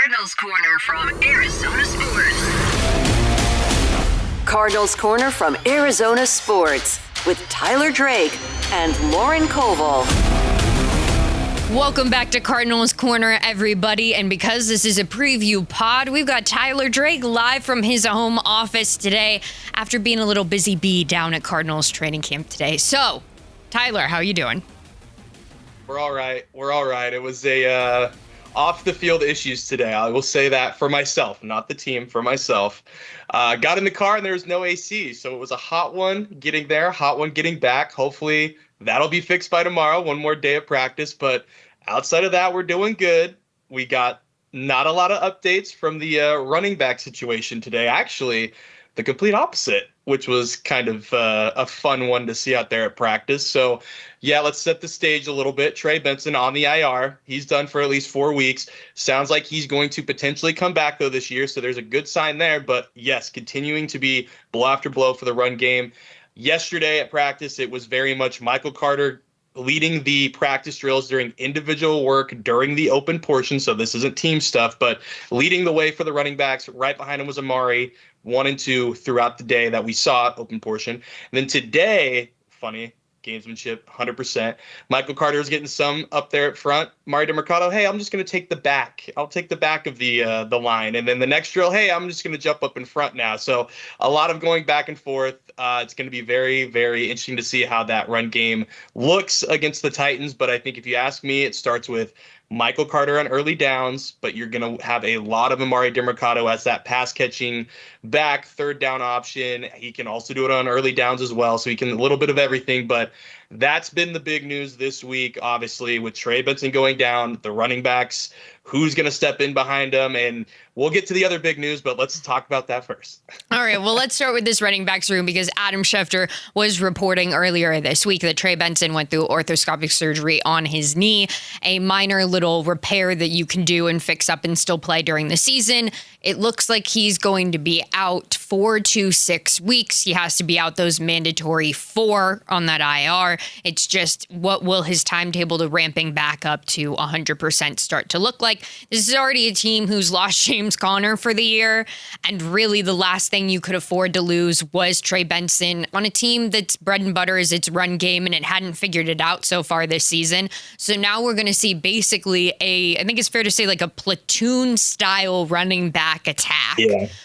Cardinals Corner from Arizona Sports. Cardinals Corner from Arizona Sports with Tyler Drake and Lauren Koval. Welcome back to Cardinals Corner, everybody. And because this is a preview pod, we've got Tyler Drake live from his home office today after being a little busy bee down at Cardinals training camp today. So, Tyler, how are you doing? We're all right. It was a off the field issues today. I will say that for myself, not the team, for myself. Got in the car and there was no AC, so it was a hot one getting there, hot one getting back. Hopefully that'll be fixed by tomorrow. One more day of practice, but outside of that, we're doing good. We got not a lot of updates from the running back situation today. Actually, the complete opposite, which was kind of a fun one to see out there at practice. So, yeah, let's set the stage a little bit. Trey Benson on the IR. He's done for at least 4 weeks. Sounds like he's going to potentially come back, though, this year. So there's a good sign there. But, yes, continuing to be blow after blow for the run game. Yesterday at practice, it was very much Michael Carter leading the practice drills during individual work during the open portion. So this isn't team stuff, but leading the way for the running backs. Right behind him was Emari, 1 and 2 throughout the day that we saw at open portion. And then today, funny, gamesmanship, 100%. Michael Carter is getting some up there at front. Emari Demercado, hey, I'm just going to take the back. I'll take the back of the line. And then the next drill, hey, I'm just going to jump up in front now. So a lot of going back and forth. It's going to be very, very interesting to see how that run game looks against the Titans. But I think if you ask me, it starts with Michael Carter on early downs, but you're going to have a lot of Emari Demercado as that pass-catching back, third down option. He can also do it on early downs as well, so he can a little bit of everything. But that's been the big news this week, obviously, with Trey Benson going down, the running backs, who's going to step in behind him, and we'll get to the other big news, but let's talk about that first. All right, well, let's start with this running backs room because Adam Schefter was reporting earlier this week that Trey Benson went through orthoscopic surgery on his knee, a minor little repair that you can do and fix up and still play during the season. It looks like he's going to be out 4 to 6 weeks. He has to be out those mandatory 4 on that IR. It's just what will his timetable to ramping back up to 100% start to look like? This is already a team who's lost James Conner for the year, and really the last thing you could afford to lose was Trey Benson on a team that's bread and butter is its run game, and it hadn't figured it out so far this season. So now we're going to see basically I think it's fair to say like a platoon-style running back attack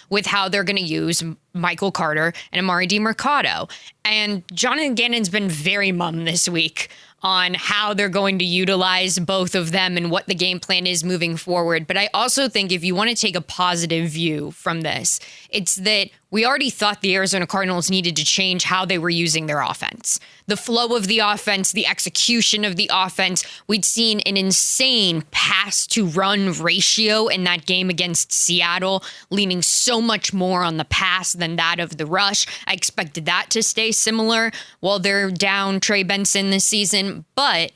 with how they're going to use Michael Carter and Emari Demercado. And Jonathan Gannon's been very mum this week on how they're going to utilize both of them and what the game plan is moving forward. But I also think if you want to take a positive view from this, it's that we already thought the Arizona Cardinals needed to change how they were using their offense. The flow of the offense, the execution of the offense. We'd seen an insane pass to run ratio in that game against Seattle, leaning so much more on the pass than that of the rush. I expected that to stay similar while they're down Trey Benson this season. But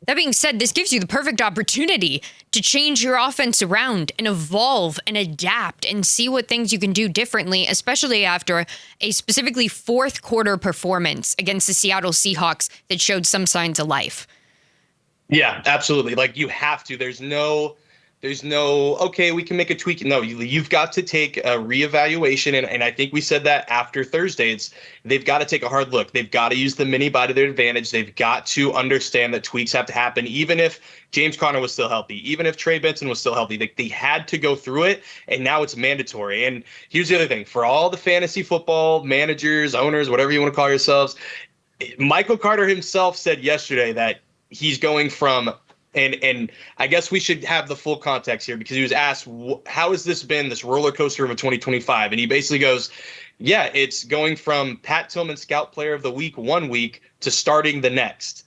that being said, this gives you the perfect opportunity to change your offense around and evolve and adapt and see what things you can do differently, especially after a specifically fourth quarter performance against the Seattle Seahawks that showed some signs of life. Yeah, absolutely. Like you have to. There's no, okay, we can make a tweak. No, you've got to take a reevaluation. And I think we said that after Thursday. They've got to take a hard look. They've got to use the mini bye to their advantage. They've got to understand that tweaks have to happen, even if James Conner was still healthy, even if Trey Benson was still healthy. They had to go through it, and now it's mandatory. And here's the other thing. For all the fantasy football managers, owners, whatever you want to call yourselves, Michael Carter himself said yesterday that he's going from and I guess we should have the full context here because he was asked, how has this been, this roller coaster of a 2025? And he basically goes, yeah, it's going from Pat Tillman Scout Player of the Week 1 week to starting the next.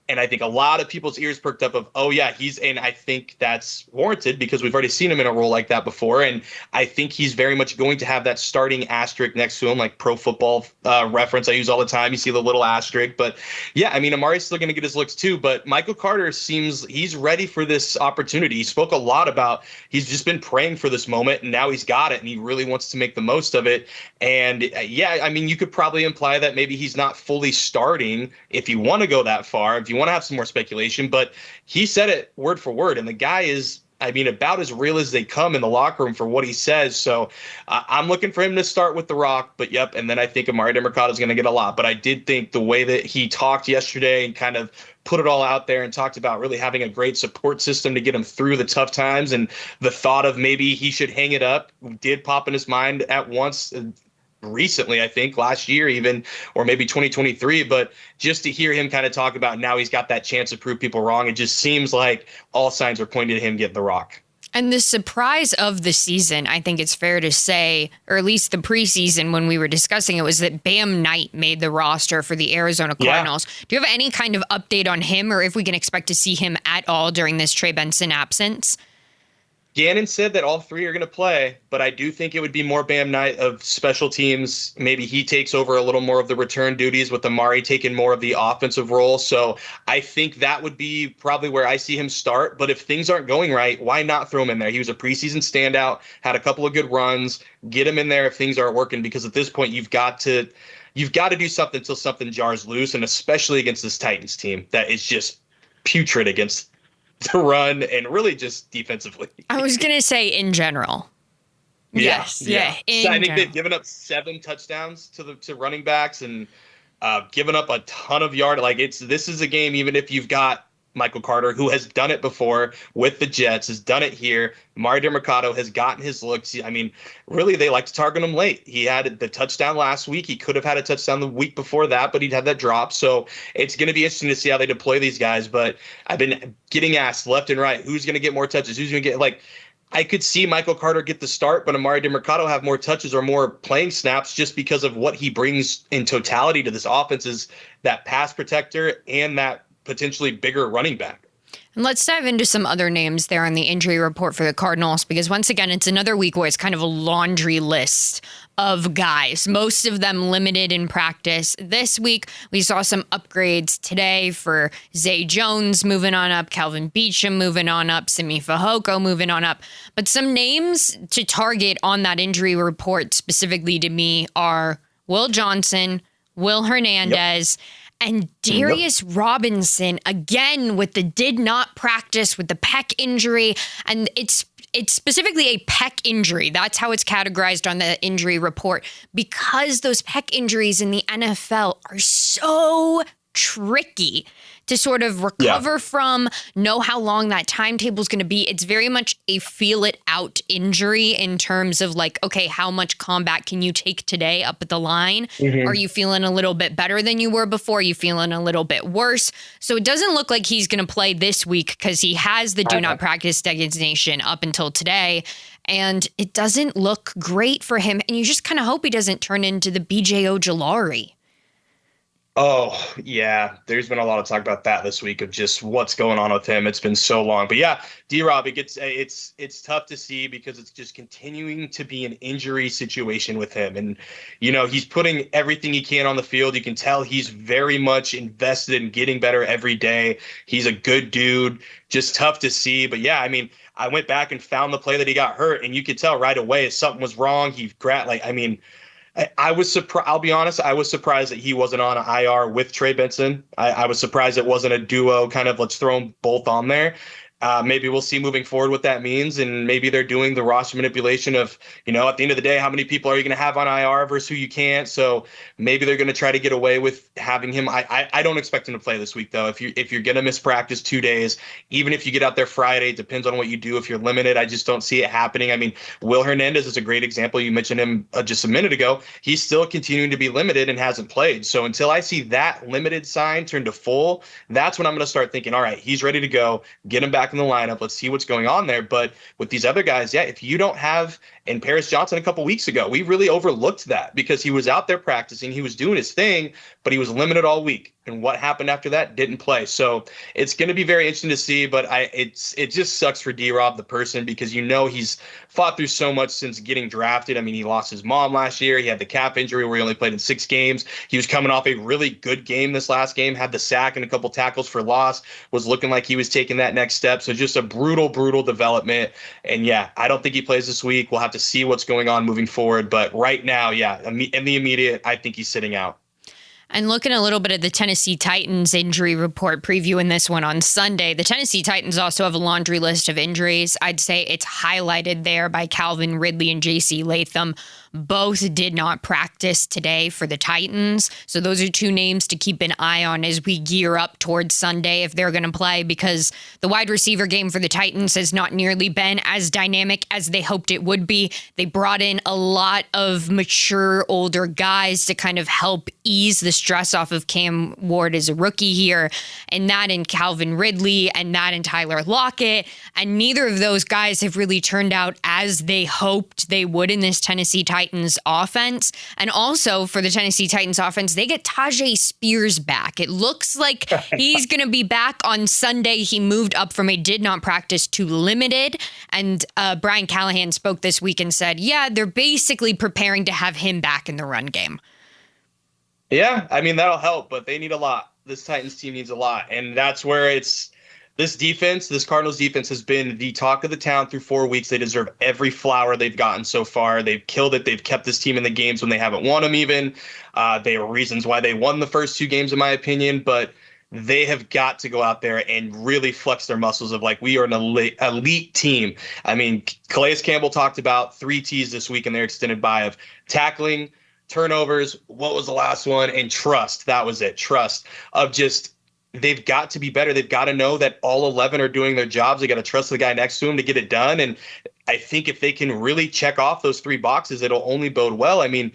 And I think a lot of people's ears perked up of, oh, yeah, and I think that's warranted because we've already seen him in a role like that before. And I think he's very much going to have that starting asterisk next to him, like Pro Football Reference I use all the time. You see the little asterisk. But, yeah, I mean, Emari's still going to get his looks too. But Michael Carter seems he's ready for this opportunity. He spoke a lot about he's just been praying for this moment, and now he's got it, and he really wants to make the most of it. And, yeah, I mean, you could probably imply that maybe he's not fully starting if you want to go that far, if you want to have some more speculation, but he said it word for word, and the guy is I mean, about as real as they come in the locker room for what he says. So I'm looking for him to start with The Rock. But yep, and then I think Emari Demercado is going to get a lot. But I did think the way that he talked yesterday and kind of put it all out there and talked about really having a great support system to get him through the tough times, and the thought of maybe he should hang it up did pop in his mind at once. Recently, I think last year even, or maybe 2023, but just to hear him kind of talk about now he's got that chance to prove people wrong, it just seems like all signs are pointing to him getting The Rock. And the surprise of the season, I think it's fair to say, or at least the preseason when we were discussing it, was that Bam Knight made the roster for the Arizona Cardinals. Yeah. Do you have any kind of update on him, or if we can expect to see him at all during this Trey Benson absence? Gannon said that all three are going to play, but I do think it would be more Bam Knight of special teams. Maybe he takes over a little more of the return duties with Emari taking more of the offensive role. So I think that would be probably where I see him start. But if things aren't going right, why not throw him in there? He was a preseason standout, had a couple of good runs. Get him in there if things aren't working, because at this point you've got to do something until something jars loose, and especially against this Titans team that is just putrid against the run and really just defensively. I was going to say in general. Yes. Yeah. I think they've given up 7 touchdowns to running backs and given up a ton of yards. Like this is a game, even if you've got Michael Carter, who has done it before with the Jets, has done it here. Emari Demercado has gotten his looks. I mean, really, they like to target him late. He had the touchdown last week. He could have had a touchdown the week before that, but he'd had that drop. So it's going to be interesting to see how they deploy these guys. But I've been getting asked left and right, who's going to get more touches? Who's going to get, like, I could see Michael Carter get the start, but Emari Demercado have more touches or more playing snaps just because of what he brings in totality to this offense, is that pass protector and that potentially bigger running back. And let's dive into some other names there on the injury report for the Cardinals, because once again, it's another week where it's kind of a laundry list of guys, most of them limited in practice. This week, we saw some upgrades today for Zay Jones moving on up, Calvin Beachum moving on up, Simi Fehoko moving on up. But some names to target on that injury report specifically to me are Will Johnson, Will Hernandez, and Darius Robinson, again, with the did not practice with the pec injury. And it's specifically a pec injury. That's how it's categorized on the injury report, because those pec injuries in the NFL are so tricky to sort of recover from, know how long that timetable is going to be. It's very much a feel it out injury in terms of like, okay, how much combat can you take today up at the line? Mm-hmm. Are you feeling a little bit better than you were before? Are you feeling a little bit worse? So it doesn't look like he's going to play this week because he has the do not practice designation up until today. And it doesn't look great for him. And you just kind of hope he doesn't turn into the BJ Ojulari. Oh, yeah. There's been a lot of talk about that this week of just what's going on with him. It's been so long. But yeah, D-Rob, it's tough to see because it's just continuing to be an injury situation with him. And, you know, he's putting everything he can on the field. You can tell he's very much invested in getting better every day. He's a good dude. Just tough to see. But yeah, I mean, I went back and found the play that he got hurt, and you could tell right away something was wrong. I was surprised. I'll be honest. I was surprised that he wasn't on an IR with Trey Benson. I was surprised it wasn't a duo kind of let's throw them both on there. Maybe we'll see moving forward what that means. And maybe they're doing the roster manipulation of, you know, at the end of the day, how many people are you going to have on IR versus who you can't? So maybe they're going to try to get away with having him. I don't expect him to play this week, though. If you're going to miss practice 2 days, even if you get out there Friday, it depends on what you do. If you're limited, I just don't see it happening. I mean, Will Hernandez is a great example. You mentioned him just a minute ago. He's still continuing to be limited and hasn't played. So until I see that limited sign turn to full, that's when I'm going to start thinking, all right, he's ready to go. Get him back in the lineup. Let's see what's going on there. But with these other guys, yeah, if you don't have, and Paris Johnson a couple weeks ago, we really overlooked that because he was out there practicing. He was doing his thing, but he was limited all week. And what happened after that? Didn't play. So it's going to be very interesting to see. But it just sucks for D-Rob, the person, because you know he's fought through so much since getting drafted. I mean, he lost his mom last year. He had the calf injury where he only played in 6 games. He was coming off a really good game this last game, had the sack and a couple tackles for loss, was looking like he was taking that next step. So just a brutal development. And yeah, I don't think he plays this week. We'll have to see what's going on moving forward. But right now, yeah, in the immediate, I think he's sitting out. And looking a little bit at the Tennessee Titans injury report, previewing this one on Sunday, the Tennessee Titans also have a laundry list of injuries. I'd say it's highlighted there by Calvin Ridley and J.C. Latham. Both did not practice today for the Titans. So those are two names to keep an eye on as we gear up towards Sunday if they're going to play, because the wide receiver game for the Titans has not nearly been as dynamic as they hoped it would be. They brought in a lot of mature, older guys to kind of help ease the stress off of Cam Ward as a rookie here, and that in Calvin Ridley and that in Tyler Lockett. And neither of those guys have really turned out as they hoped they would in this Tennessee Titans offense. And also for the Tennessee Titans offense, they get Tajay Spears back. It looks like he's going to be back on Sunday. He moved up from a did not practice to limited. And Brian Callahan spoke this week and said, yeah, they're basically preparing to have him back in the run game. Yeah, I mean, that'll help, but they need a lot. This Titans team needs a lot. And that's where it's this defense, this Cardinals defense has been the talk of the town through 4 weeks. They deserve every flower they've gotten so far. They've killed it. They've kept this team in the games when they haven't won them even. There are reasons why they won the first 2 games, in my opinion, but they have got to go out there and really flex their muscles of like, we are an elite team. I mean, Calais Campbell talked about 3 T's this week in their extended bye of tackling, turnovers, what was the last one? And trust. That was it. Trust of just, they've got to be better. They've got to know that all 11 are doing their jobs. They got to trust the guy next to him to get it done. And I think if they can really check off those 3 boxes, it'll only bode well. I mean,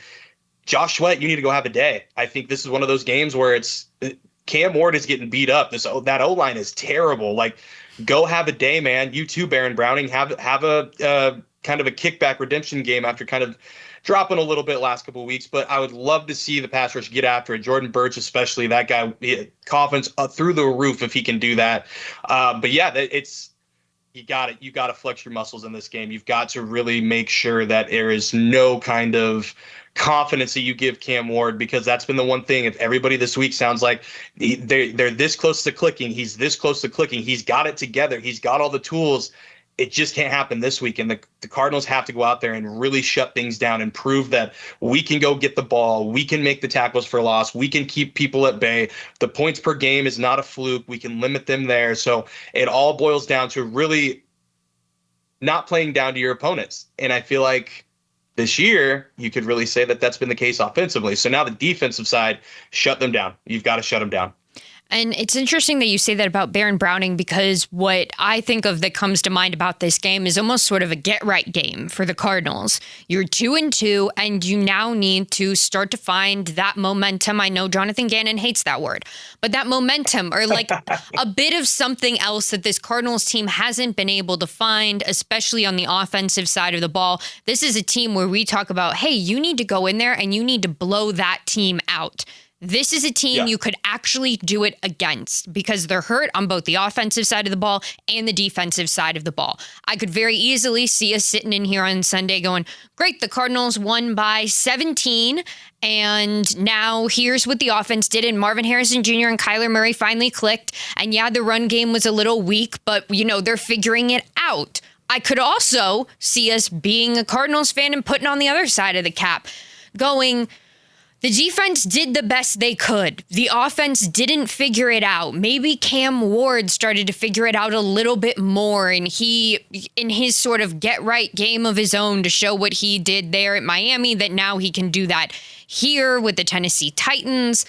Josh Sweat, you need to go have a day. I think this is one of those games where it's Cam Ward is getting beat up. That O-line is terrible. Like, go have a day, man. You too, Baron Browning, have a kind of a kickback redemption game after kind of dropping a little bit last couple of weeks, but I would love to see the pass rush get after it. Jordan Birch, especially, that guy, confidence through the roof if he can do that. But yeah, you got to flex your muscles in this game. You've got to really make sure that there is no kind of confidence that you give Cam Ward, because that's been the one thing. If everybody this week sounds like they're this close to clicking, he's this close to clicking, he's got it together, he's got all the tools. It just can't happen this week. And the Cardinals have to go out there and really shut things down and prove that we can go get the ball. We can make the tackles for loss. We can keep people at bay. The points per game is not a fluke. We can limit them there. So it all boils down to really not playing down to your opponents. And I feel like this year, you could really say that that's been the case offensively. So now the defensive side, shut them down. You've got to shut them down. And it's interesting that you say that about Baron Browning, because what I think of that comes to mind about this game is almost sort of a get-right game for the Cardinals. You're 2-2, and you now need to start to find that momentum. I know Jonathan Gannon hates that word, but that momentum, or like a bit of something else that this Cardinals team hasn't been able to find, especially on the offensive side of the ball. This is a team where we talk about, hey, you need to go in there and you need to blow that team out. This is a team you could actually do it against, because they're hurt on both the offensive side of the ball and the defensive side of the ball. I could very easily see us sitting in here on Sunday going, great, the Cardinals won by 17, and now here's what the offense did, and Marvin Harrison Jr. and Kyler Murray finally clicked, and yeah, the run game was a little weak, but, they're figuring it out. I could also see us being a Cardinals fan and putting on the other side of the cap, going, the defense did the best they could. The offense didn't figure it out. Maybe Cam Ward started to figure it out a little bit more, and he, in his sort of get-right game of his own to show what he did there at Miami, that now he can do that here with the Tennessee Titans.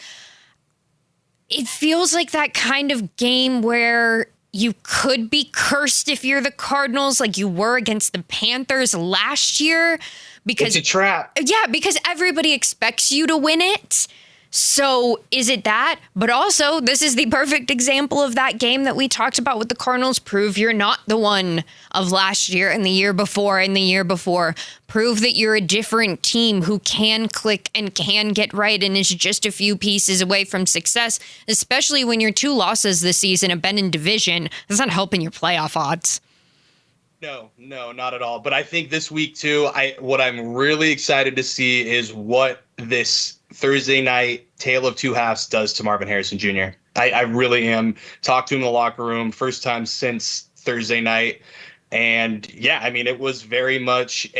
It feels like that kind of game where you could be cursed if you're the Cardinals, like you were against the Panthers last year. Because it's a trap. Yeah, because everybody expects you to win it. So is it that? But also, this is the perfect example of that game that we talked about with the Cardinals. Prove you're not the one of last year and the year before and the year before. Prove that you're a different team who can click and can get right and is just a few pieces away from success, especially when your 2 losses this season have been in division. That's not helping your playoff odds. No, not at all. But I think this week, too, what I'm really excited to see is what this Thursday night Tale of Two Halves does to Marvin Harrison Jr. I really am. Talked to him in the locker room, first time since Thursday night. And, yeah, I mean, it was very much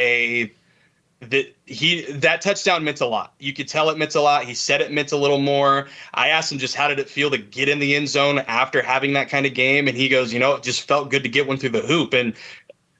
that touchdown meant a lot. You could tell it meant a lot. He said it meant a little more. I asked him just how did it feel to get in the end zone after having that kind of game, and he goes, it just felt good to get one through the hoop. And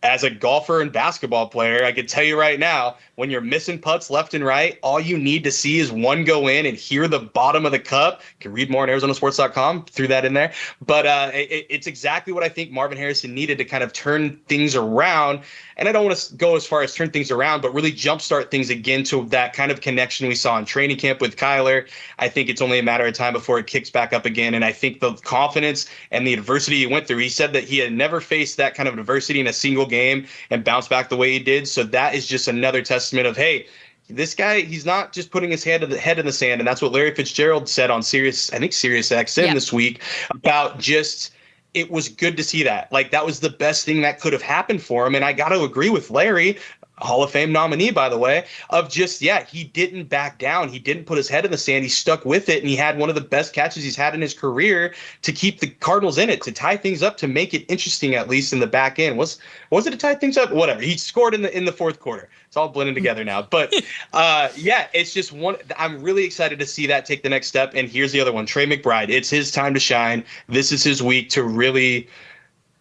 as a golfer and basketball player, I can tell you right now, when you're missing putts left and right, all you need to see is one go in and hear the bottom of the cup. You can read more on ArizonaSports.com, threw that in there. But it's exactly what I think Marvin Harrison needed to kind of turn things around. And I don't want to go as far as turn things around, but really jumpstart things again to that kind of connection we saw in training camp with Kyler. I think it's only a matter of time before it kicks back up again. And I think the confidence and the adversity he went through, he said that he had never faced that kind of adversity in a single game and bounced back the way he did. So that is just another testament of, hey, this guy, he's not just putting his head in the sand. And that's what Larry Fitzgerald said on Sirius XM this week about just, it was good to see that. Like, that was the best thing that could have happened for him. And I got to agree with Larry, Hall of Fame nominee, by the way, of just, he didn't back down. He didn't put his head in the sand. He stuck with it, and he had one of the best catches he's had in his career to keep the Cardinals in it, to tie things up, to make it interesting, at least in the back end. Was it to tie things up? Whatever. He scored in the fourth quarter. It's all blending together now. But, it's just one. I'm really excited to see that take the next step. And here's the other one, Trey McBride. It's his time to shine. This is his week to really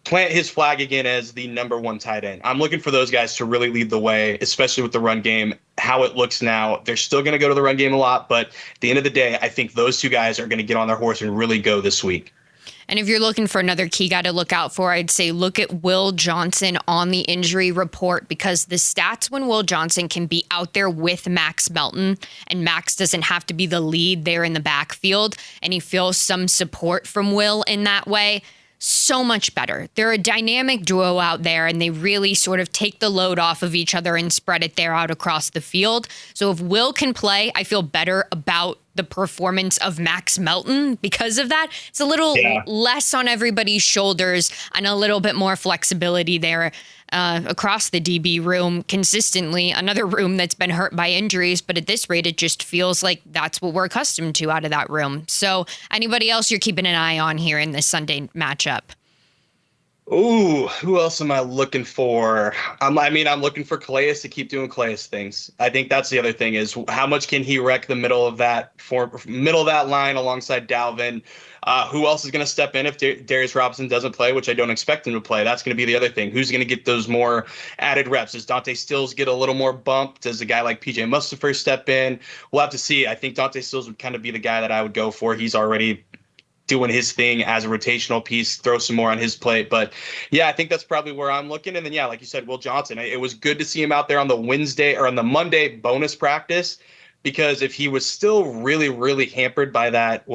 plant his flag again as the number one tight end. I'm looking for those guys to really lead the way, especially with the run game, how it looks now. They're still going to go to the run game a lot, but at the end of the day, I think those two guys are going to get on their horse and really go this week. And if you're looking for another key guy to look out for, I'd say look at Will Johnson on the injury report, because the stats when Will Johnson can be out there with Max Melton, and Max doesn't have to be the lead there in the backfield, and he feels some support from Will in that way, so much better. They're a dynamic duo out there, and they really sort of take the load off of each other and spread it there out across the field. So if Will can play, I feel better about the performance of Max Melton because of that. It's a little less on everybody's shoulders and a little bit more flexibility there across the DB room consistently. Another room that's been hurt by injuries, but at this rate, it just feels like that's what we're accustomed to out of that room. So anybody else you're keeping an eye on here in this Sunday matchup? Ooh, who else am I looking for? I'm looking for Calais to keep doing Calais things. I think that's the other thing, is how much can he wreck the middle of that line alongside Dalvin? Who else is going to step in if Darius Robinson doesn't play, which I don't expect him to play? That's going to be the other thing. Who's going to get those more added reps? Does Dante Stills get a little more bump? Does a guy like PJ Mustipher step in? We'll have to see. I think Dante Stills would kind of be the guy that I would go for. He's already doing his thing as a rotational piece, throw some more on his plate. But I think that's probably where I'm looking. And then, like you said, Will Johnson, it was good to see him out there on the Monday bonus practice, because if he was still really, really hampered by that,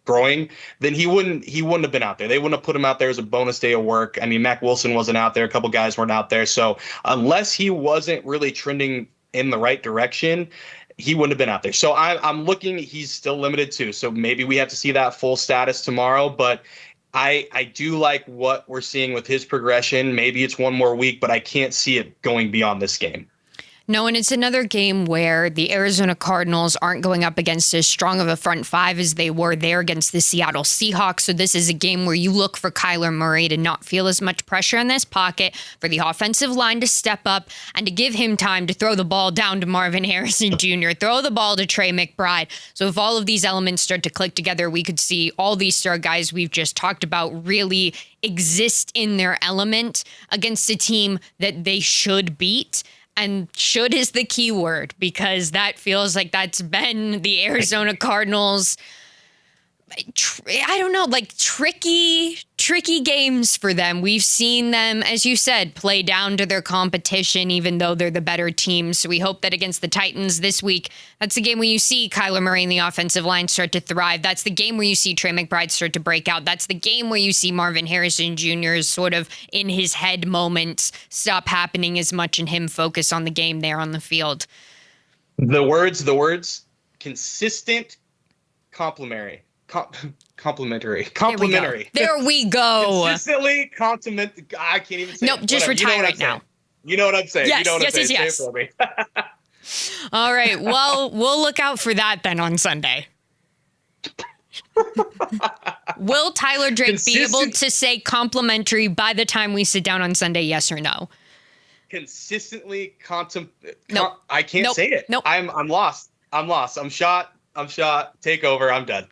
growing, then he wouldn't have been out there. They wouldn't have put him out there as a bonus day of work. I mean, Mac Wilson wasn't out there. A couple guys weren't out there. So unless he wasn't really trending in the right direction, he wouldn't have been out there. So I'm looking, he's still limited too. So maybe we have to see that full status tomorrow, but I do like what we're seeing with his progression. Maybe it's one more week, but I can't see it going beyond this game. No, and it's another game where the Arizona Cardinals aren't going up against as strong of a front five as they were there against the Seattle Seahawks. So this is a game where you look for Kyler Murray to not feel as much pressure in this pocket, for the offensive line to step up and to give him time to throw the ball down to Marvin Harrison Jr., throw the ball to Trey McBride. So if all of these elements start to click together, we could see all these star guys we've just talked about really exist in their element against a team that they should beat. And should is the key word, because that feels like that's been the Arizona Cardinals, tricky games for them. We've seen them, as you said, play down to their competition, even though they're the better team. So we hope that against the Titans this week, that's the game where you see Kyler Murray and the offensive line start to thrive. That's the game where you see Trey McBride start to break out. That's the game where you see Marvin Harrison Jr.'s sort of in his head moments stop happening as much and him focus on the game there on the field. The words, consistent, complimentary. Complimentary. There we go. Consistently compliment. I can't even say. Nope, just retire right now. You know what I'm saying. Yes, you know what I'm saying. yes. Say it for me. All right. Well, we'll look out for that then on Sunday. Will Tyler Drake be able to say complimentary by the time we sit down on Sunday? Yes or no? consistently Nope. I can't Nope. say it. Nope. I'm lost. I'm shot. Take over. I'm done.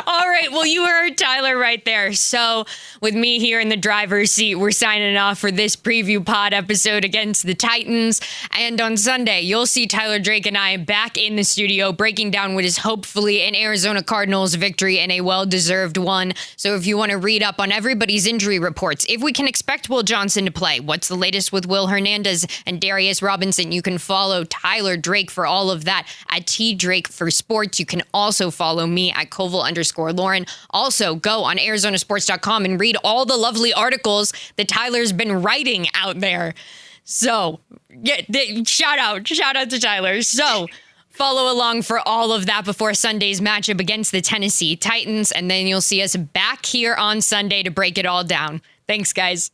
All right. Well, you heard Tyler right there. So with me here in the driver's seat, we're signing off for this preview pod episode against the Titans. And on Sunday, you'll see Tyler Drake and I back in the studio breaking down what is hopefully an Arizona Cardinals victory and a well-deserved one. So if you want to read up on everybody's injury reports, if we can expect Will Johnson to play, what's the latest with Will Hernandez and Darius Robinson, you can follow Tyler Drake for all of that at TDrake for Sports. You can also follow me at Koval_Lauren. Also, go on ArizonaSports.com and read all the lovely articles that Tyler's been writing out there. So, yeah, shout out to Tyler. So, follow along for all of that before Sunday's matchup against the Tennessee Titans, and then you'll see us back here on Sunday to break it all down. Thanks, guys.